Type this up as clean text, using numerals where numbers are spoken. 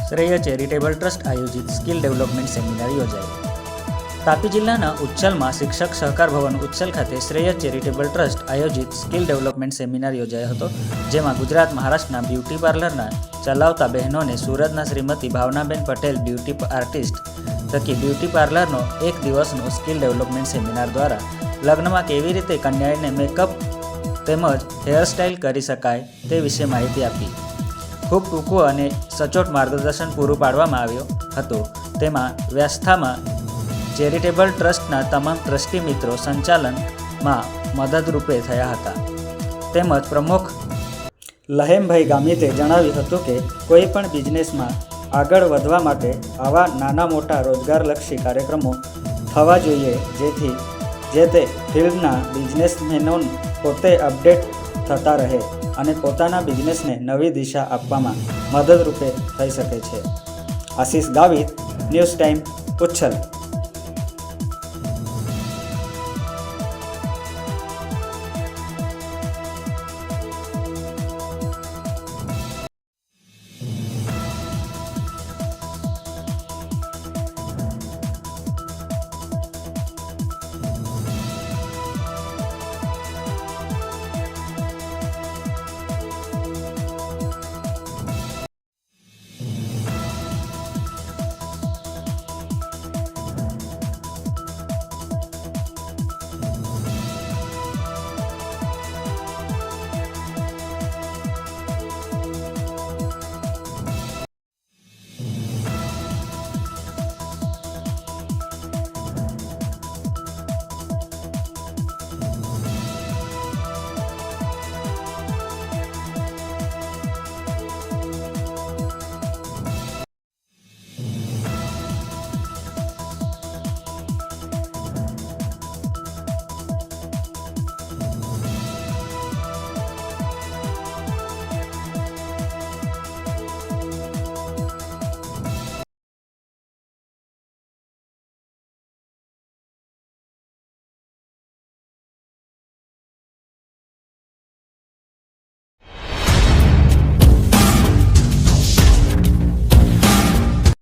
શ્રેય charitable trust આયોજિત skill development seminar યોજાયો. તાપી જિલ્લાના ઉચ્છલમાં શિક્ષક સહકાર ભવન ઉચ્છલ ખાતે શ્રેય ચેરિટેબલ ટ્રસ્ટ આયોજિત સ્કિલ ડેવલપમેન્ટ સેમિનાર યોજાયો હતો, જેમાં ગુજરાત મહારાષ્ટ્રના બ્યુટી પાર્લરના ચલાવતા બહેનોને સુરતના શ્રીમતી ભાવનાબેન પટેલ બ્યુટી આર્ટિસ્ટ થકી બ્યુટી પાર્લરનો એક દિવસનો સ્કિલ ડેવલપમેન્ટ સેમિનાર દ્વારા લગ્નમાં કેવી રીતે કન્યાને મેકઅપ તેમજ હેરસ્ટાઇલ કરી શકાય તે વિશે માહિતી આપી. ખૂબ ટૂંકું અને સચોટ માર્ગદર્શન પૂરું પાડવામાં આવ્યું હતું. તેમાં વ્યવસ્થામાં ચેરિટેબલ ટ્રસ્ટના તમામ ટ્રસ્ટી મિત્રો સંચાલનમાં મદદરૂપે થયા હતા. તેમજ પ્રમુખ લહેમભાઈ ગામિતે જણાવ્યું હતું કે કોઈ પણ બિઝનેસમાં આગળ વધવા માટે આવા નાના મોટા રોજગારલક્ષી કાર્યક્રમો થવા જોઈએ, જેથી જે તે ફિલ્ડના બિઝનેસમેનો પોતે અપડેટ થતા રહે અને પોતાના બિઝનેસને નવી દિશા આપવામાં મદદરૂપે થઈ શકે છે. આશીષ ગાવિત, ન્યૂઝ ટાઈમ, ઉચ્છલ.